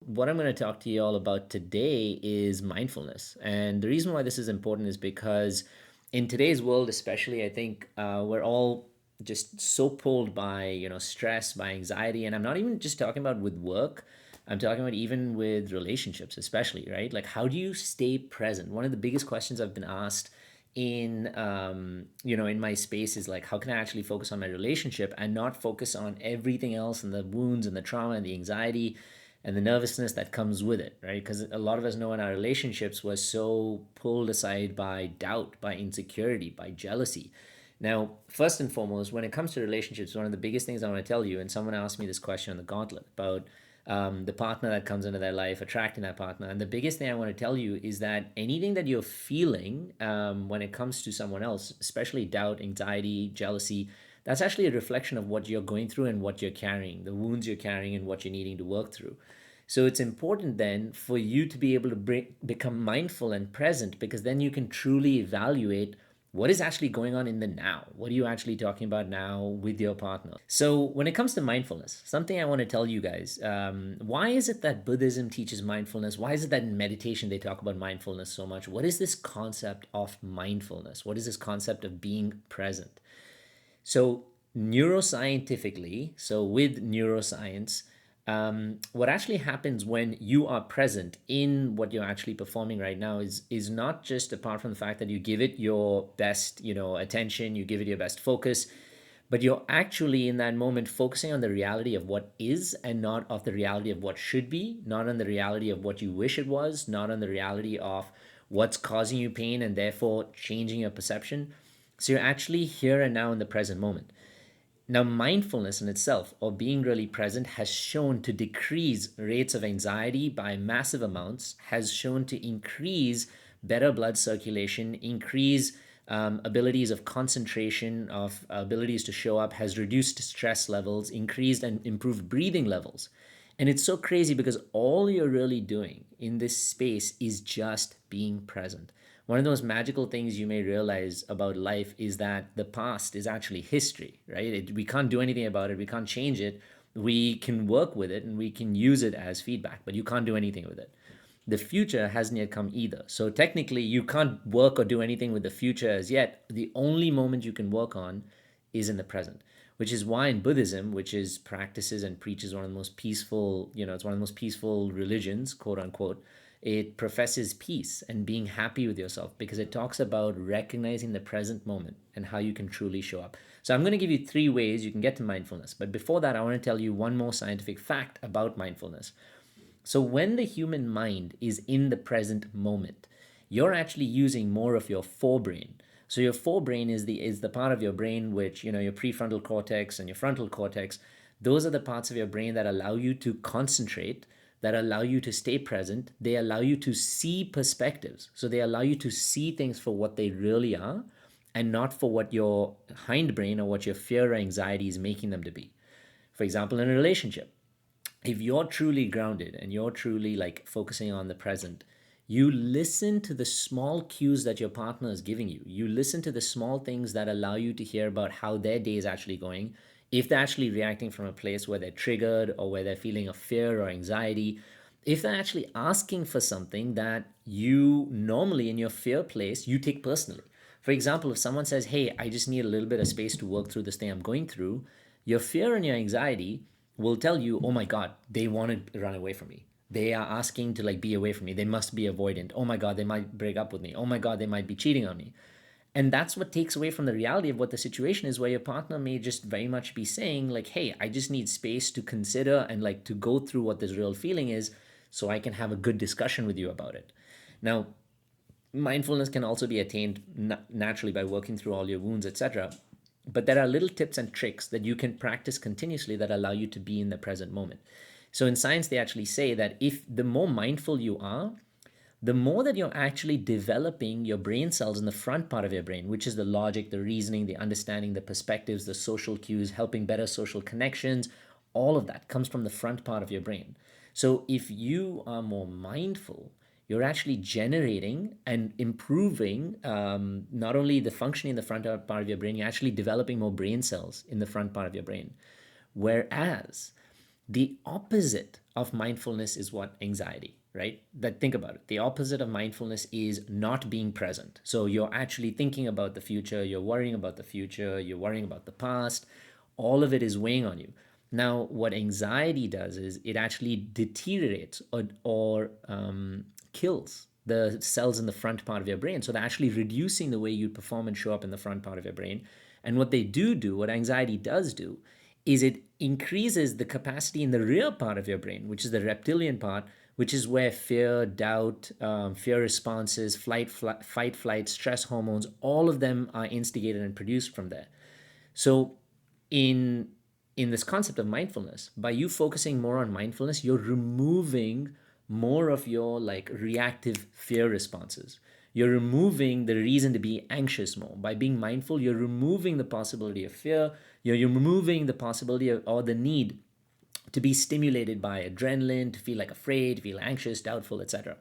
What I'm going to talk to you all about today is mindfulness. And the reason why this is important is because in today's world, especially, I think we're all just so pulled by, stress, by anxiety. And I'm not even just talking about with work. I'm talking about even with relationships, especially, right? Like, how do you stay present? One of the biggest questions I've been asked in my space is like, how can I actually focus on my relationship and not focus on everything else and the wounds and the trauma and the anxiety and the nervousness that comes with it, right? Because a lot of us know in our relationships was so pulled aside by doubt, by insecurity, by jealousy. Now, first and foremost, when it comes to relationships, one of the biggest things I want to tell you, and someone asked me this question on the Gauntlet about the partner that comes into their life, attracting that partner. And the biggest thing I want to tell you is that anything that you're feeling when it comes to someone else, especially doubt, anxiety, jealousy, that's actually a reflection of what you're going through and what you're carrying, the wounds you're carrying and what you're needing to work through. So it's important then for you to be able to become mindful and present, because then you can truly evaluate what is actually going on in the now. What are you actually talking about now with your partner? So, when it comes to mindfulness, something I want to tell you guys, why is it that Buddhism teaches mindfulness? Why is it that in meditation they talk about mindfulness so much? What is this concept of mindfulness? What is this concept of being present? So, neuroscientifically, so with neuroscience, what actually happens when you are present in what you're actually performing right now is not just apart from the fact that you give it your best, attention, you give it your best focus, but you're actually in that moment focusing on the reality of what is and not of the reality of what should be, not on the reality of what you wish it was, not on the reality of what's causing you pain and therefore changing your perception. So you're actually here and now in the present moment. Now, mindfulness in itself, or being really present, has shown to decrease rates of anxiety by massive amounts, has shown to increase better blood circulation, increase abilities of concentration, of abilities to show up, has reduced stress levels, increased and improved breathing levels. And it's so crazy because all you're really doing in this space is just being present. One of the most magical things you may realize about life is that the past is actually history, right? We can't do anything about it, we can't change it. We can work with it and we can use it as feedback, but you can't do anything with it. The future hasn't yet come either. So technically, you can't work or do anything with the future as yet. The only moment you can work on is in the present, which is why in Buddhism, which is practices and preaches one of the most peaceful, it's one of the most peaceful religions, quote unquote. It professes peace and being happy with yourself because it talks about recognizing the present moment and how you can truly show up. So I'm going to give you three ways you can get to mindfulness. But before that, I want to tell you one more scientific fact about mindfulness. So when the human mind is in the present moment, you're actually using more of your forebrain. So your forebrain is the part of your brain which, your prefrontal cortex and your frontal cortex, those are the parts of your brain that allow you to concentrate, that allow you to stay present. They allow you to see perspectives. So they allow you to see things for what they really are and not for what your hindbrain or what your fear or anxiety is making them to be. For example, in a relationship, if you're truly grounded and you're truly like focusing on the present, you listen to the small cues that your partner is giving you. You listen to the small things that allow you to hear about how their day is actually going. If they're actually reacting from a place where they're triggered or where they're feeling a fear or anxiety, if they're actually asking for something that you normally in your fear place, you take personally. For example, if someone says, "Hey, I just need a little bit of space to work through this thing I'm going through," your fear and your anxiety will tell you, "Oh my God, they want to run away from me. They are asking to like be away from me. They must be avoidant. Oh my God, they might break up with me. Oh my God, they might be cheating on me." And that's what takes away from the reality of what the situation is, where your partner may just very much be saying, like, "Hey, I just need space to consider and like to go through what this real feeling is so I can have a good discussion with you about it." Now, mindfulness can also be attained naturally by working through all your wounds, etc. But there are little tips and tricks that you can practice continuously that allow you to be in the present moment. So in science, they actually say that if the more mindful you are, the more that you're actually developing your brain cells in the front part of your brain, which is the logic, the reasoning, the understanding, the perspectives, the social cues, helping better social connections, all of that comes from the front part of your brain. So if you are more mindful, you're actually generating and improving not only the functioning in the front part of your brain, you're actually developing more brain cells in the front part of your brain. Whereas The opposite of mindfulness is what? Anxiety, right? That think about it. The opposite of mindfulness is not being present. So you're actually thinking about the future, you're worrying about the future, you're worrying about the past. All of it is weighing on you. Now, what anxiety does is it actually deteriorates or kills the cells in the front part of your brain. So they're actually reducing the way you perform and show up in the front part of your brain. And what they do, what anxiety does do, is it increases the capacity in the rear part of your brain, which is the reptilian part, which is where fear, doubt, fear responses, fight, flight, stress hormones, all of them are instigated and produced from there. So in in this concept of mindfulness, by you focusing more on mindfulness, you're removing more of your like reactive fear responses. You're removing the reason to be anxious more. By being mindful, you're removing the possibility of fear. You're removing the possibility of, or the need to be stimulated by adrenaline, to feel like afraid, to feel anxious, doubtful, etc.